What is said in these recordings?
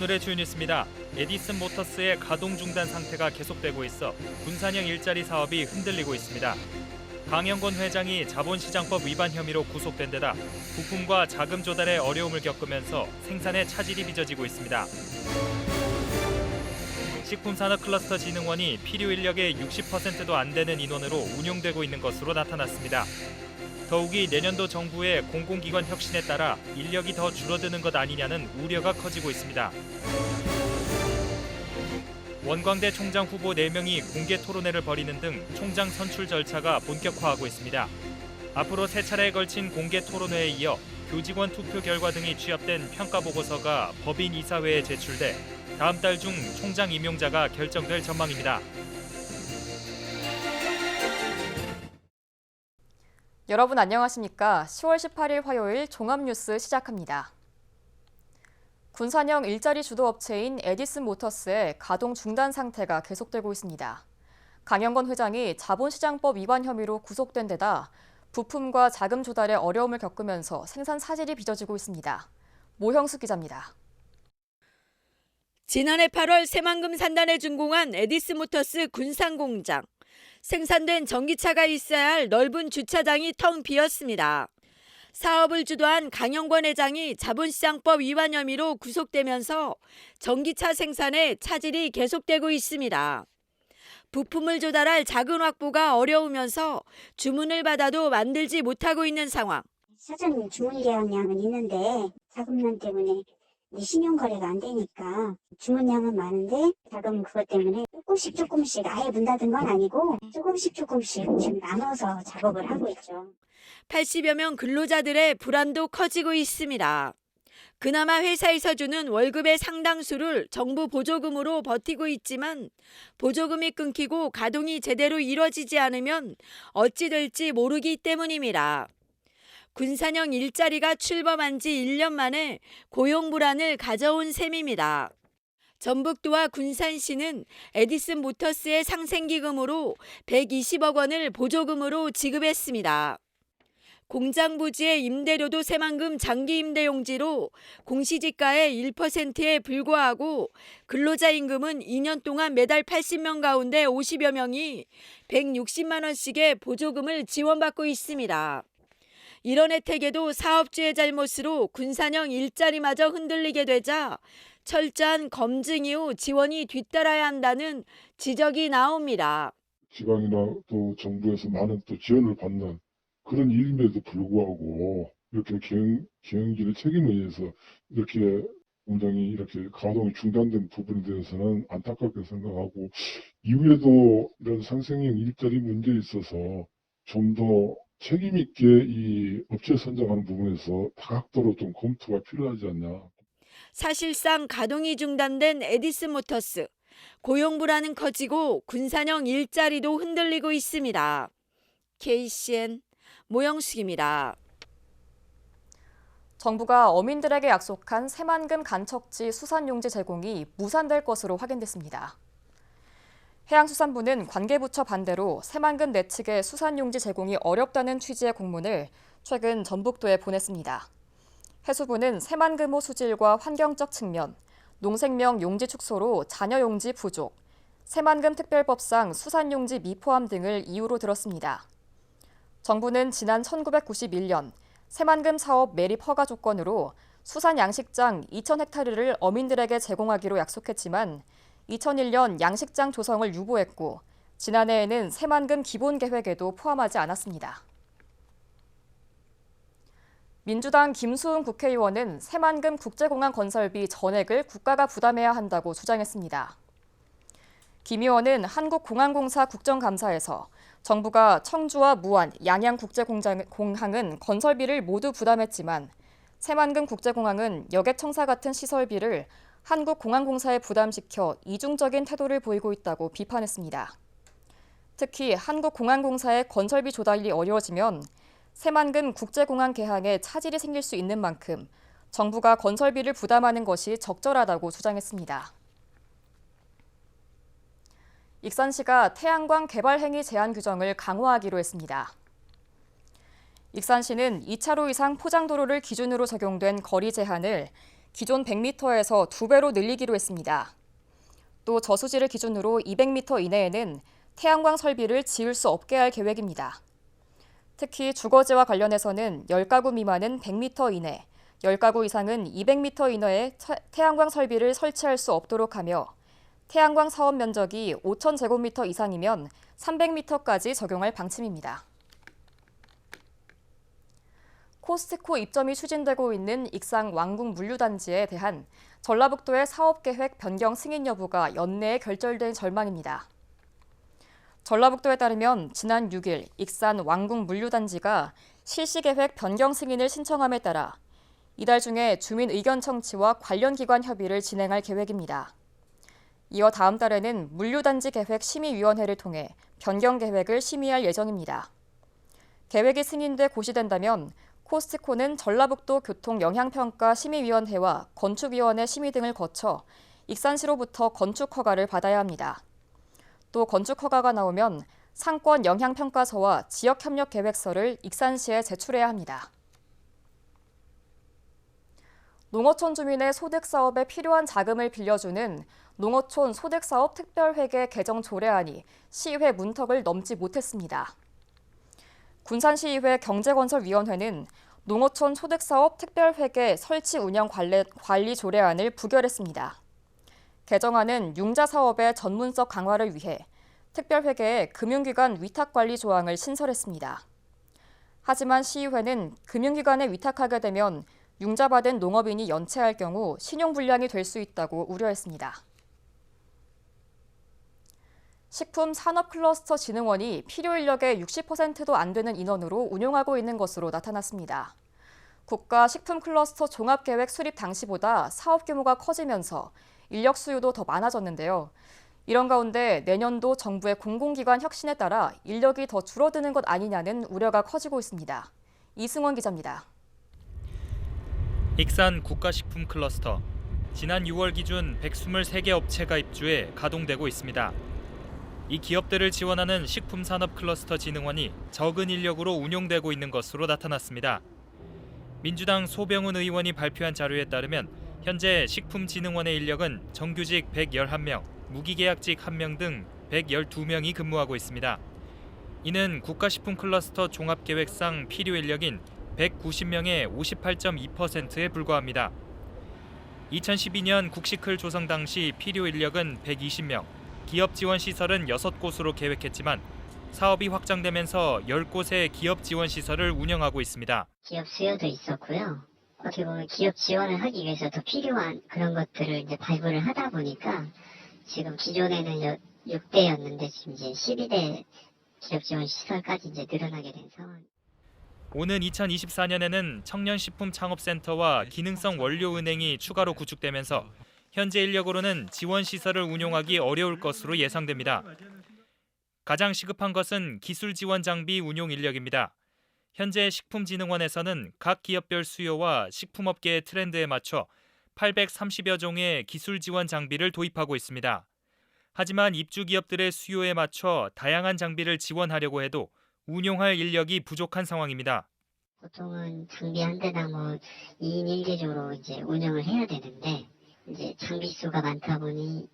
오늘의 주요 뉴스입니다. 에디슨 모터스의 가동 중단 상태가 계속되고 있어 군산형 일자리 사업이 흔들리고 있습니다. 강영권 회장이 자본시장법 위반 혐의로 구속된 데다 부품과 자금 조달에 어려움을 겪으면서 생산에 차질이 빚어지고 있습니다. 식품산업클러스터진흥원이 필요 인력의 60%도 안 되는 인원으로 운용되고 있는 것으로 나타났습니다. 더욱이 내년도 정부의 공공기관 혁신에 따라 인력이 더 줄어드는 것 아니냐는 우려가 커지고 있습니다. 원광대 총장 후보 4명이 공개 토론회를 벌이는 등 총장 선출 절차가 본격화하고 있습니다. 앞으로 3차례에 걸친 공개 토론회에 이어 교직원 투표 결과 등이 취합된 평가보고서가 법인 이사회에 제출돼 다음 달 중 총장 임용자가 결정될 전망입니다. 여러분 안녕하십니까? 10월 18일 화요일 종합뉴스 시작합니다. 군산형 일자리 주도 업체인 에디슨 모터스의 가동 중단 상태가 계속되고 있습니다. 강영권 회장이 자본시장법 위반 혐의로 구속된 데다 부품과 자금 조달에 어려움을 겪으면서 생산 사질이 빚어지고 있습니다. 모형수 기자입니다. 지난해 8월 새만금 산단에 준공한 에디슨 모터스 군산 공장. 생산된 전기차가 있어야 할 넓은 주차장이 텅 비었습니다. 사업을 주도한 강영권 회장이 자본시장법 위반 혐의로 구속되면서 전기차 생산에 차질이 계속되고 있습니다. 부품을 조달할 자금 확보가 어려우면서 주문을 받아도 만들지 못하고 있는 상황. 사전 주문 계약량은 있는데 자금난 때문에 신용 거래가 안 되니까 주문량은 많은데 자금 그것 때문에 조금씩 아예 문 닫은 건 아니고 조금씩 지금 나눠서 작업을 하고 있죠. 80여 명 근로자들의 불안도 커지고 있습니다. 그나마 회사에서 주는 월급의 상당수를 정부 보조금으로 버티고 있지만 보조금이 끊기고 가동이 제대로 이뤄지지 않으면 어찌 될지 모르기 때문입니다. 군산형 일자리가 출범한 지 1년 만에 고용 불안을 가져온 셈입니다. 전북도와 군산시는 에디슨 모터스의 상생기금으로 120억 원을 보조금으로 지급했습니다. 공장 부지의 임대료도 새만금 장기 임대 용지로 공시지가의 1%에 불과하고 근로자 임금은 2년 동안 매달 80명 가운데 50여 명이 160만 원씩의 보조금을 지원받고 있습니다. 이런 혜택에도 사업주의 잘못으로 군산형 일자리마저 흔들리게 되자 철저한 검증 이후 지원이 뒤따라야 한다는 지적이 나옵니다. 지방이나 또 정부에서 많은 또 지원을 받는 그런 일임에도 불구하고 이렇게 경영진의 책임에 의해서 이렇게 공장이 이렇게 가동이 중단된 부분에 대해서는 안타깝게 생각하고 이후에도 이런 상생형 일자리 문제에 있어서 좀 더 책임 있게 이 업체 선정하는 부분에서 다각도로 좀 검토가 필요하지 않냐. 사실상 가동이 중단된 에디슨 모터스. 고용 불안은 커지고 군산형 일자리도 흔들리고 있습니다. KCN 모영숙입니다. 정부가 어민들에게 약속한 새만금 간척지 수산용지 제공이 무산될 것으로 확인됐습니다. 해양수산부는 관계부처 반대로 새만금 내측의 수산용지 제공이 어렵다는 취지의 공문을 최근 전북도에 보냈습니다. 해수부는 새만금호 수질과 환경적 측면, 농생명 용지 축소로 잔여 용지 부족, 새만금 특별법상 수산용지 미포함 등을 이유로 들었습니다. 정부는 지난 1991년 새만금 사업 매립 허가 조건으로 수산 양식장 2,000헥타르를 어민들에게 제공하기로 약속했지만 2001년 양식장 조성을 유보했고 지난해에는 새만금 기본 계획에도 포함하지 않았습니다. 민주당 김수웅 국회의원은 새만금 국제공항 건설비 전액을 국가가 부담해야 한다고 주장했습니다. 김 의원은 한국공항공사 국정감사에서 정부가 청주와 무안, 양양 국제공항은 건설비를 모두 부담했지만 새만금 국제공항은 여객청사 같은 시설비를 한국공항공사에 부담시켜 이중적인 태도를 보이고 있다고 비판했습니다. 특히 한국공항공사의 건설비 조달이 어려워지면 새만금 국제공항 개항에 차질이 생길 수 있는 만큼 정부가 건설비를 부담하는 것이 적절하다고 주장했습니다. 익산시가 태양광 개발 행위 제한 규정을 강화하기로 했습니다. 익산시는 2차로 이상 포장도로를 기준으로 적용된 거리 제한을 기존 100m에서 2배로 늘리기로 했습니다. 또 저수지를 기준으로 200m 이내에는 태양광 설비를 지을 수 없게 할 계획입니다. 특히 주거지와 관련해서는 10가구 미만은 100m 이내, 10가구 이상은 200m 이내에 태양광 설비를 설치할 수 없도록 하며 태양광 사업 면적이 5,000제곱미터 이상이면 300m까지 적용할 방침입니다. 코스트코 입점이 추진되고 있는 익산 왕궁 물류단지에 대한 전라북도의 사업계획 변경 승인 여부가 연내에 결정될 전망입니다. 전라북도에 따르면 지난 6일 익산 왕궁 물류단지가 실시계획 변경 승인을 신청함에 따라 이달 중에 주민 의견 청취와 관련 기관 협의를 진행할 계획입니다. 이어 다음 달에는 물류단지 계획 심의위원회를 통해 변경 계획을 심의할 예정입니다. 계획이 승인돼 고시된다면 코스트코는 전라북도 교통영향평가 심의위원회와 건축위원회 심의 등을 거쳐 익산시로부터 건축 허가를 받아야 합니다. 또 건축 허가가 나오면 상권 영향평가서와 지역협력계획서를 익산시에 제출해야 합니다. 농어촌 주민의 소득사업에 필요한 자금을 빌려주는 농어촌 소득사업 특별회계 개정 조례안이 시의회 문턱을 넘지 못했습니다. 군산시의회 경제건설위원회는 농어촌 소득사업 특별회계 설치 운영 관리 조례안을 부결했습니다. 개정안은 융자사업의 전문성 강화를 위해 특별회계에 금융기관 위탁관리 조항을 신설했습니다. 하지만 시의회는 금융기관에 위탁하게 되면 융자받은 농업인이 연체할 경우 신용불량이 될 수 있다고 우려했습니다. 식품산업클러스터진흥원이 필요인력의 60%도 안 되는 인원으로 운용하고 있는 것으로 나타났습니다. 국가식품클러스터 종합계획 수립 당시보다 사업 규모가 커지면서 인력 수요도 더 많아졌는데요. 이런 가운데 내년도 정부의 공공기관 혁신에 따라 인력이 더 줄어드는 것 아니냐는 우려가 커지고 있습니다. 이승원 기자입니다. 익산 국가식품 클러스터. 지난 6월 기준 123개 업체가 입주해 가동되고 있습니다. 이 기업들을 지원하는 식품산업클러스터진흥원이 적은 인력으로 운용되고 있는 것으로 나타났습니다. 민주당 소병훈 의원이 발표한 자료에 따르면 현재 식품진흥원의 인력은 정규직 111명, 무기계약직 1명 등 112명이 근무하고 있습니다. 이는 국가식품클러스터 종합계획상 필요 인력인 190명의 58.2%에 불과합니다. 2012년 국시클 조성 당시 필요 인력은 120명, 기업 지원 시설은 6곳으로 계획했지만 사업이 확장되면서 10곳의 기업 지원 시설을 운영하고 있습니다. 기업 수요도 있었고요. 어떻게 보면 기업 지원을 하기 위해서 더 필요한 그런 것들을 이제 발굴을 하다 보니까 지금 기존에는 6대였는데 지금 이제 12대 기업 지원 시설까지 이제 늘어나게 된 상황. 오는 2024년에는 청년식품창업센터와 기능성 원료은행이 추가로 구축되면서 현재 인력으로는 지원 시설을 운용하기 어려울 것으로 예상됩니다. 가장 시급한 것은 기술 지원 장비 운용 인력입니다. 현재 식품진흥원에서는 각 기업별 수요와 식품업계의 트렌드에 맞춰 830여 종의 기술 지원 장비를 도입하고 있습니다. 하지만 입주 기업들의 수요에 맞춰 다양한 장비를 지원하려고 해도 운용할 인력이 부족한 상황입니다. 보통은 장비 한 대당 2인 1개조로 이제 운영을 해야 되는데 이제 장비 수가 많다 보니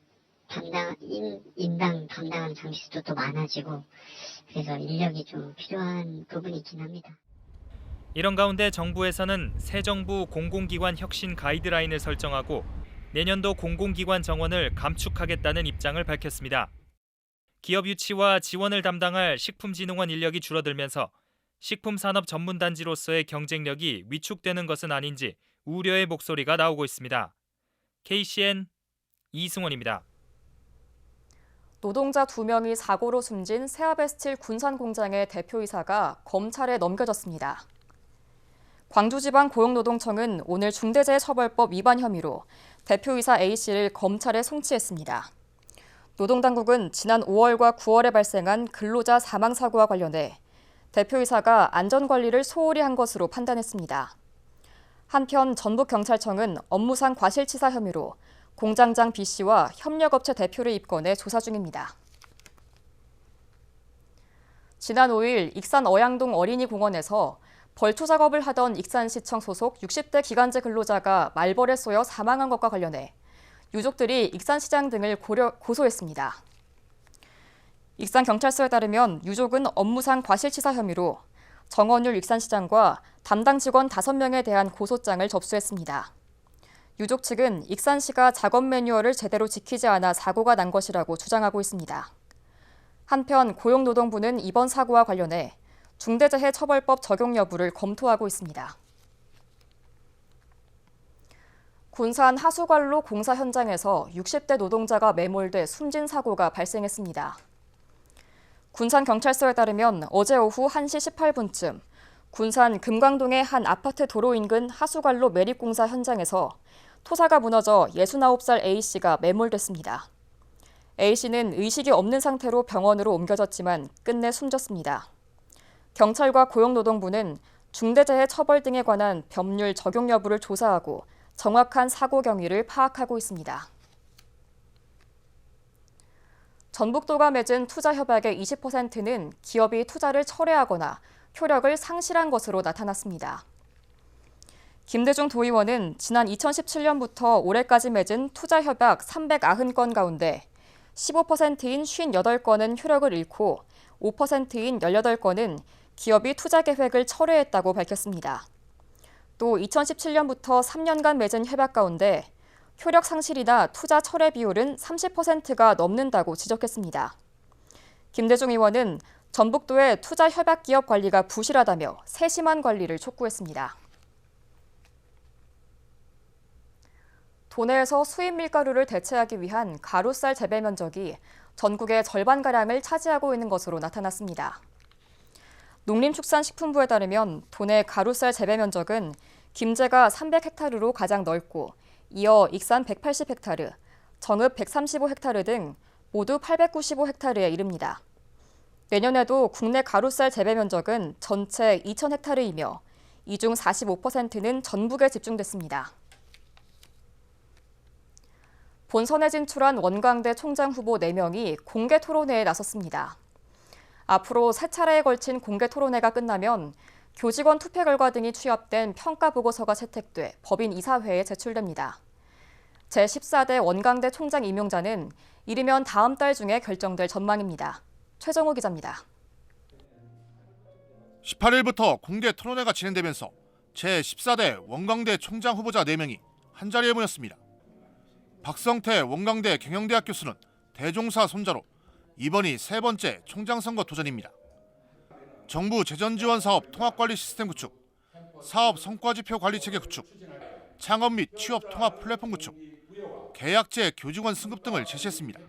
인당 담당하는 장비 수도 또 많아지고 그래서 인력이 좀 필요한 부분이 있긴 합니다. 이런 가운데 정부에서는 새 정부 공공기관 혁신 가이드라인을 설정하고 내년도 공공기관 정원을 감축하겠다는 입장을 밝혔습니다. 기업 유치와 지원을 담당할 식품진흥원 인력이 줄어들면서 식품산업 전문단지로서의 경쟁력이 위축되는 것은 아닌지 우려의 목소리가 나오고 있습니다. KCN 이승원입니다. 노동자 2명이 사고로 숨진 세아베스틸 군산 공장의 대표이사가 검찰에 넘겨졌습니다. 광주지방고용노동청은 오늘 중대재해처벌법 위반 혐의로 대표이사 A씨를 검찰에 송치했습니다. 노동당국은 지난 5월과 9월에 발생한 근로자 사망사고와 관련해 대표이사가 안전관리를 소홀히 한 것으로 판단했습니다. 한편 전북경찰청은 업무상 과실치사 혐의로 공장장 B씨와 협력업체 대표를 입건해 조사 중입니다. 지난 5일 익산 어양동 어린이공원에서 벌초 작업을 하던 익산시청 소속 60대 기간제 근로자가 말벌에 쏘여 사망한 것과 관련해 유족들이 익산시장 등을 고소했습니다. 익산경찰서에 따르면 유족은 업무상 과실치사 혐의로 정원율 익산시장과 담당 직원 5명에 대한 고소장을 접수했습니다. 유족 측은 익산시가 작업 매뉴얼을 제대로 지키지 않아 사고가 난 것이라고 주장하고 있습니다. 한편 고용노동부는 이번 사고와 관련해 중대재해처벌법 적용 여부를 검토하고 있습니다. 군산 하수관로 공사 현장에서 60대 노동자가 매몰돼 숨진 사고가 발생했습니다. 군산경찰서에 따르면 어제 오후 1시 18분쯤 군산 금광동의 한 아파트 도로 인근 하수관로 매립공사 현장에서 토사가 무너져 69살 A씨가 매몰됐습니다. A씨는 의식이 없는 상태로 병원으로 옮겨졌지만 끝내 숨졌습니다. 경찰과 고용노동부는 중대재해처벌 등에 관한 법률 적용 여부를 조사하고 정확한 사고 경위를 파악하고 있습니다. 전북도가 맺은 투자 협약의 20%는 기업이 투자를 철회하거나 효력을 상실한 것으로 나타났습니다. 김대중 도의원은 지난 2017년부터 올해까지 맺은 투자 협약 390건 가운데 15%인 58건은 효력을 잃고 5%인 18건은 기업이 투자 계획을 철회했다고 밝혔습니다. 또 2017년부터 3년간 맺은 협약 가운데 효력 상실이나 투자 철회 비율은 30%가 넘는다고 지적했습니다. 김대중 의원은 전북도의 투자 협약 기업 관리가 부실하다며 세심한 관리를 촉구했습니다. 도내에서 수입 밀가루를 대체하기 위한 가루쌀 재배 면적이 전국의 절반가량을 차지하고 있는 것으로 나타났습니다. 농림축산식품부에 따르면 도내 가루쌀 재배 면적은 김제가 300헥타르로 가장 넓고 이어 익산 180헥타르, 정읍 135헥타르 등 모두 895헥타르에 이릅니다. 내년에도 국내 가루쌀 재배 면적은 전체 2,000헥타르이며 이 중 45%는 전북에 집중됐습니다. 본선에 진출한 원광대 총장 후보 4명이 공개 토론회에 나섰습니다. 앞으로 3차례에 걸친 공개 토론회가 끝나면 교직원 투표 결과 등이 취합된 평가 보고서가 채택돼 법인 이사회에 제출됩니다. 제14대 원광대 총장 임용자는 이르면 다음 달 중에 결정될 전망입니다. 최정호 기자입니다. 18일부터 공개 토론회가 진행되면서 제14대 원광대 총장 후보자 4명이 한자리에 모였습니다. 박성태 원광대 경영대학 교수는 대종사 손자로 이번이 3번째 총장 선거 도전입니다. 정부 재정지원사업 통합관리 시스템 구축, 사업 성과지표 관리체계 구축, 창업 및 취업 통합 플랫폼 구축, 계약제 교직원 승급 등을 제시했습니다.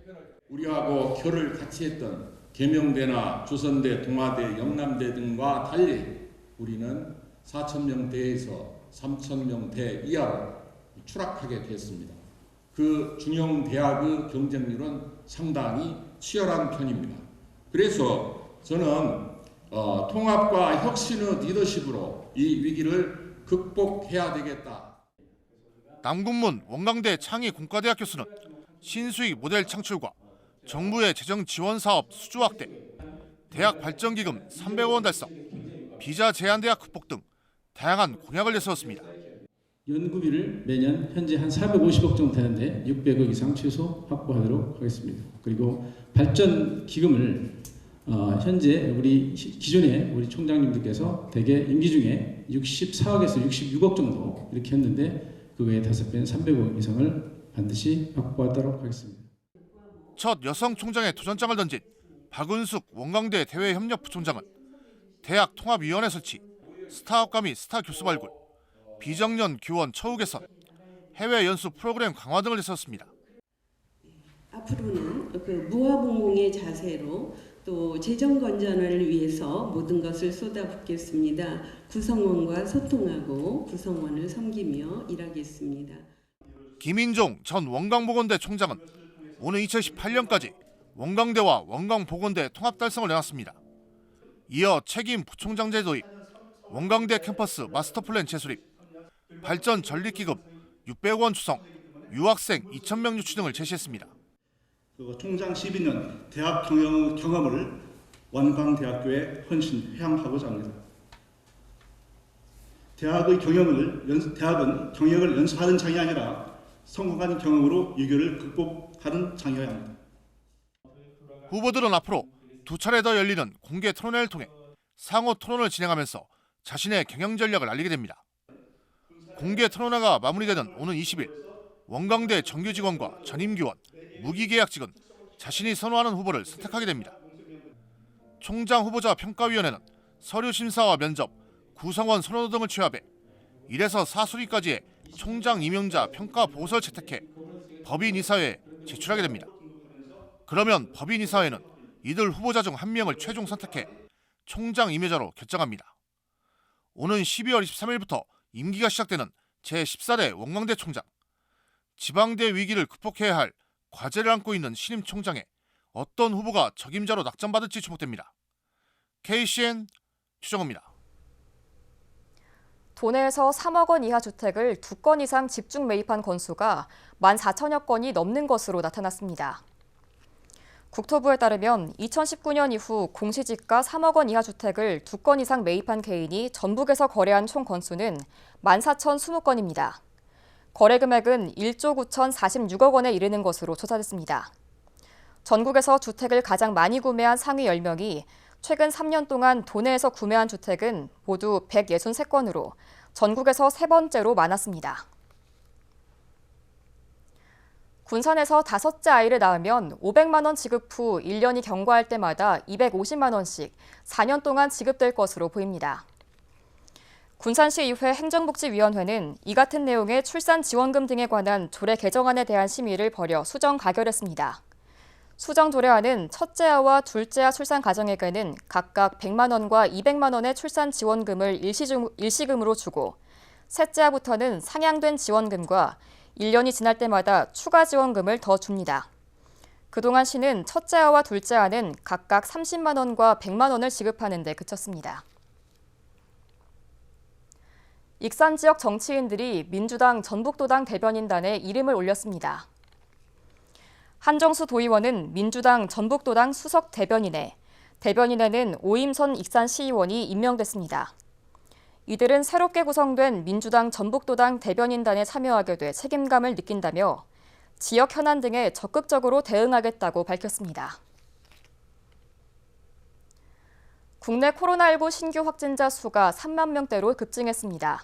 우리하고 결을 같이 했던 계명대나 조선대, 동아대, 영남대 등과 달리 우리는 4,000명대에서 3,000명대 이하로 추락하게 됐습니다. 그 중형 대학의 경쟁률은 상당히 치열한 편입니다. 그래서 저는 통합과 혁신의 리더십으로 이 위기를 극복해야 되겠다. 남군문 원광대 창의 공과대학 교수는 신수익 모델 창출과 정부의 재정 지원 사업 수주 확대, 대학 발전기금 300억 원 달성, 비자 제한 대학 극복 등 다양한 공약을 내세웠습니다. 연구비를 매년 현재 한 450억 정도 되는데 600억 이상 최소 확보하도록 하겠습니다. 그리고 발전 기금을 현재 기존에 우리 총장님들께서 대개 임기 중에 64억에서 66억 정도 이렇게 했는데 그 외에 5배인 300억 이상을 반드시 확보하도록 하겠습니다. 첫 여성 총장의 도전장을 던진 박은숙 원광대 대외협력부총장은 대학 통합위원회 설치, 스타학과 및 스타 교수 발굴, 비정년 교원 처우 개선, 해외 연수 프로그램 강화 등을 내세웠습니다. 앞으로는 그 무화봉공의 자세로 또 재정 건전을 위해서 모든 것을 쏟아붓겠습니다. 구성원과 소통하고 구성원을 섬기며 일하겠습니다. 김인종 전 원광보건대 총장은 오는 2018년까지 원광대와 원광보건대 통합 달성을 내놨습니다. 이어 책임 부총장제 도입, 원광대 캠퍼스 마스터플랜 재수립, 발전 전립기금 600억 원 추성, 유학생 2,000명 유치 등을 제시했습니다. 총장 12년 대학 경험을 원광대학교에 헌신하고자 합니다. 대학은 경영을 연수하는 장이 아니라 성공한 경험으로 위기를 극복하는 장이어야 합니다. 후보들은 앞으로 2차례 더 열리는 공개 토론회를 통해 상호 토론을 진행하면서 자신의 경영 전략을 알리게 됩니다. 공개 토론회가 마무리되는 오는 20일 원광대 정규 직원과 전임 교원, 무기계약직은 자신이 선호하는 후보를 선택하게 됩니다. 총장 후보자 평가위원회는 서류 심사와 면접, 구성원 선호 등을 취합해 1에서 4순위까지의 총장 임명자 평가 보고서를 채택해 법인이사회에 제출하게 됩니다. 그러면 법인이사회는 이들 후보자 중 한 명을 최종 선택해 총장 임의자로 결정합니다. 오는 12월 23일부터 임기가 시작되는 제14대 원광대 총장. 지방대 위기를 극복해야 할 과제를 안고 있는 신임 총장에 어떤 후보가 적임자로 낙점받을지 주목됩니다. KCN 최정호입니다. 도내에서 3억 원 이하 주택을 2건 이상 집중 매입한 건수가 14,000여 건이 넘는 것으로 나타났습니다. 국토부에 따르면 2019년 이후 공시지가 3억 원 이하 주택을 2건 이상 매입한 개인이 전북에서 거래한 총 건수는 14,020건입니다. 거래 금액은 1조 9,046억 원에 이르는 것으로 조사됐습니다. 전국에서 주택을 가장 많이 구매한 상위 10명이 최근 3년 동안 도내에서 구매한 주택은 모두 163건으로 전국에서 세 번째로 많았습니다. 군산에서 5째 아이를 낳으면 500만 원 지급 후 1년이 경과할 때마다 250만 원씩 4년 동안 지급될 것으로 보입니다. 군산시의회 행정복지위원회는 이 같은 내용의 출산 지원금 등에 관한 조례 개정안에 대한 심의를 벌여 수정 가결했습니다. 수정 조례안은 첫째아와 둘째아 출산 가정에게는 각각 100만 원과 200만 원의 출산 지원금을 일시금으로 주고 셋째아부터는 상향된 지원금과 1년이 지날 때마다 추가 지원금을 더 줍니다. 그동안 시는 첫째아와 둘째아는 각각 30만 원과 100만 원을 지급하는 데 그쳤습니다. 익산 지역 정치인들이 민주당 전북도당 대변인단에 이름을 올렸습니다. 한정수 도의원은 민주당 전북도당 수석 대변인에, 대변인에는 오임선 익산시의원이 임명됐습니다. 이들은 새롭게 구성된 민주당 전북도당 대변인단에 참여하게 돼 책임감을 느낀다며 지역 현안 등에 적극적으로 대응하겠다고 밝혔습니다. 국내 코로나19 신규 확진자 수가 3만 명대로 급증했습니다.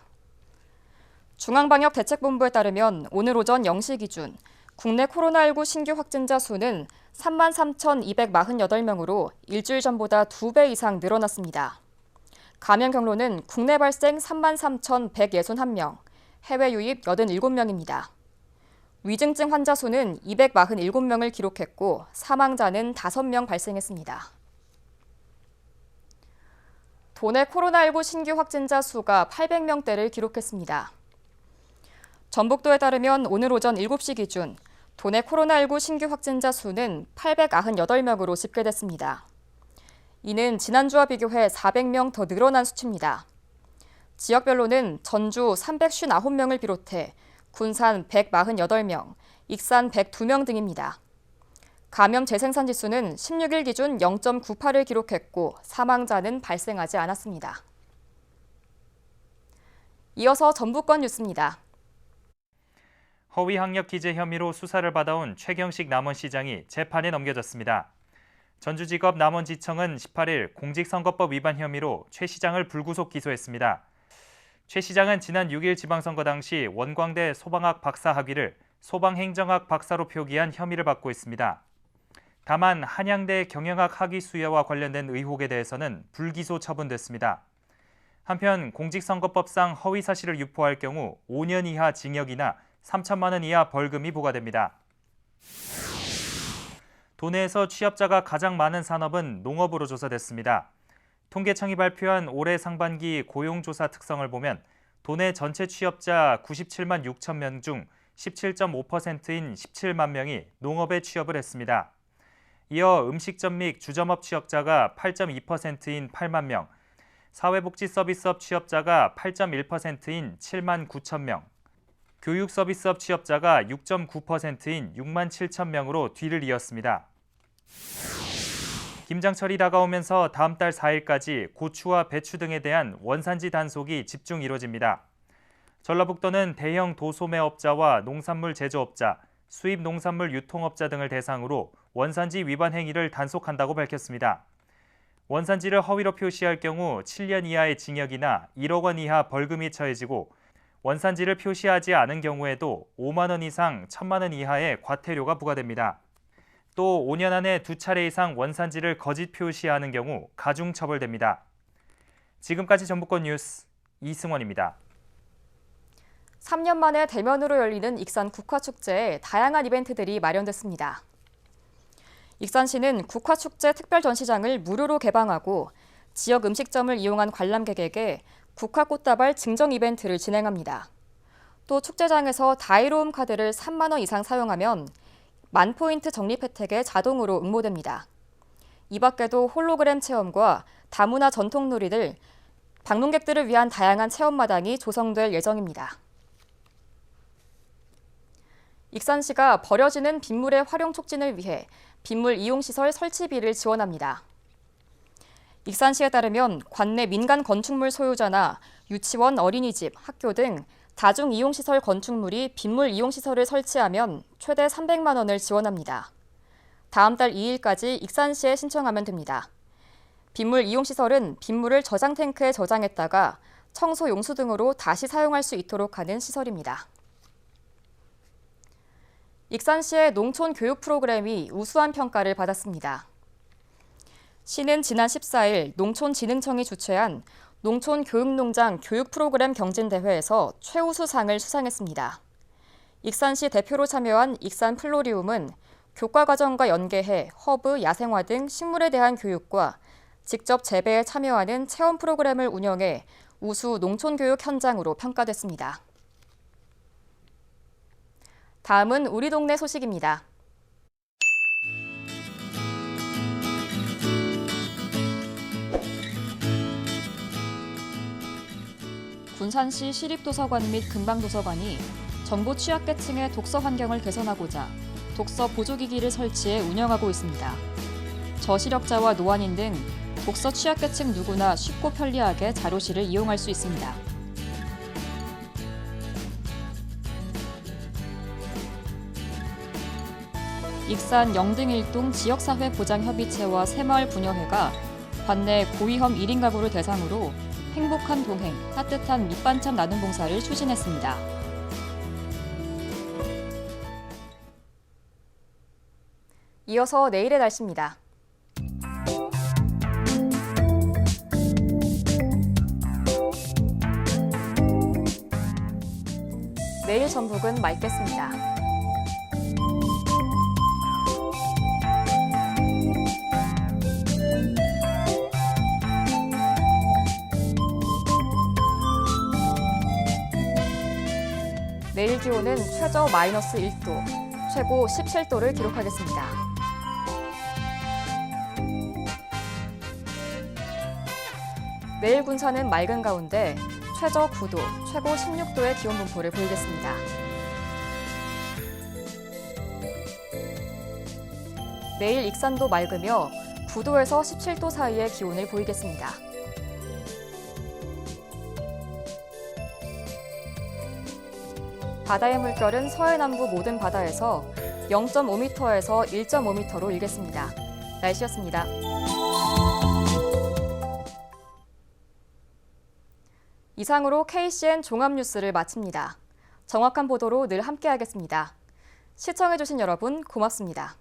중앙방역대책본부에 따르면 오늘 오전 0시 기준 국내 코로나19 신규 확진자 수는 33,248명으로 일주일 전보다 2배 이상 늘어났습니다. 감염 경로는 국내 발생 33,161명, 해외 유입 87명입니다. 위중증 환자 수는 247명을 기록했고 사망자는 5명 발생했습니다. 도내 코로나19 신규 확진자 수가 800명대를 기록했습니다. 전북도에 따르면 오늘 오전 7시 기준 도내 코로나19 신규 확진자 수는 898명으로 집계됐습니다. 이는 지난주와 비교해 400명 더 늘어난 수치입니다. 지역별로는 전주 359명을 비롯해 군산 148명, 익산 102명 등입니다. 감염 재생산 지수는 16일 기준 0.98을 기록했고 사망자는 발생하지 않았습니다. 이어서 전북권 뉴스입니다. 허위 학력 기재 혐의로 수사를 받아온 최경식 남원시장이 재판에 넘겨졌습니다. 전주지법 남원지청은 18일 공직선거법 위반 혐의로 최 시장을 불구속 기소했습니다. 최 시장은 지난 6일 지방선거 당시 원광대 소방학 박사 학위를 소방행정학 박사로 표기한 혐의를 받고 있습니다. 다만 한양대 경영학 학위 수여와 관련된 의혹에 대해서는 불기소 처분됐습니다. 한편 공직선거법상 허위 사실을 유포할 경우 5년 이하 징역이나 3천만 원 이하 벌금이 부과됩니다. 도내에서 취업자가 가장 많은 산업은 농업으로 조사됐습니다. 통계청이 발표한 올해 상반기 고용조사 특성을 보면 도내 전체 취업자 97만 6천 명 중 17.5%인 17만 명이 농업에 취업을 했습니다. 이어 음식점 및 주점업 취업자가 8.2%인 8만 명, 사회복지서비스업 취업자가 8.1%인 7만 9천 명, 교육서비스업 취업자가 6.9%인 6만 7천 명으로 뒤를 이었습니다. 김장철이 다가오면서 다음 달 4일까지 고추와 배추 등에 대한 원산지 단속이 집중 이뤄집니다. 전라북도는 대형 도소매업자와 농산물 제조업자, 수입 농산물 유통업자 등을 대상으로 원산지 위반 행위를 단속한다고 밝혔습니다. 원산지를 허위로 표시할 경우 7년 이하의 징역이나 1억 원 이하 벌금이 처해지고 원산지를 표시하지 않은 경우에도 5만 원 이상 1,000만 원 이하의 과태료가 부과됩니다. 또 5년 안에 2차례 이상 원산지를 거짓 표시하는 경우 가중 처벌됩니다. 지금까지 전북권 뉴스 이승원입니다. 3년 만에 대면으로 열리는 익산 국화축제에 다양한 이벤트들이 마련됐습니다. 익산시는 국화축제 특별전시장을 무료로 개방하고 지역 음식점을 이용한 관람객에게 국화꽃다발 증정 이벤트를 진행합니다. 또 축제장에서 다이로움 카드를 3만 원 이상 사용하면 10,000포인트 적립 혜택에 자동으로 응모됩니다. 이 밖에도 홀로그램 체험과 다문화 전통놀이 등 방문객들을 위한 다양한 체험마당이 조성될 예정입니다. 익산시가 버려지는 빗물의 활용 촉진을 위해 빗물 이용시설 설치비를 지원합니다. 익산시에 따르면 관내 민간 건축물 소유자나 유치원, 어린이집, 학교 등 다중이용시설 건축물이 빗물 이용시설을 설치하면 최대 300만 원을 지원합니다. 다음 달 2일까지 익산시에 신청하면 됩니다. 빗물 이용시설은 빗물을 저장 탱크에 저장했다가 청소 용수 등으로 다시 사용할 수 있도록 하는 시설입니다. 익산시의 농촌 교육 프로그램이 우수한 평가를 받았습니다. 시는 지난 14일 농촌진흥청이 주최한 농촌교육농장 교육 프로그램 경진대회에서 최우수상을 수상했습니다. 익산시 대표로 참여한 익산 플로리움은 교과과정과 연계해 허브, 야생화 등 식물에 대한 교육과 직접 재배에 참여하는 체험 프로그램을 운영해 우수 농촌교육 현장으로 평가됐습니다. 다음은 우리 동네 소식입니다. 군산시 시립도서관 및 근방도서관이 정보 취약계층의 독서 환경을 개선하고자 독서 보조기기를 설치해 운영하고 있습니다. 저시력자와 노안인 등 독서 취약계층 누구나 쉽고 편리하게 자료실을 이용할 수 있습니다. 익산 영등일동 지역사회보장협의체와 새마을부녀회가 관내 고위험 1인 가구를 대상으로 행복한 동행, 따뜻한 밑반찬 나눔 봉사를 추진했습니다. 이어서 내일의 날씨입니다. 내일 전북은 맑겠습니다. 내일 기온은 최저 -1도, 최고 17도를 기록하겠습니다. 내일 군산은 맑은 가운데 최저 9도, 최고 16도의 기온 분포를 보이겠습니다. 내일 익산도 맑으며 9도에서 17도 사이의 기온을 보이겠습니다. 바다의 물결은 서해남부 모든 바다에서 0.5m에서 1.5m로 일겠습니다. 날씨였습니다. 이상으로 KCN 종합뉴스를 마칩니다. 정확한 보도로 늘 함께하겠습니다. 시청해주신 여러분 고맙습니다.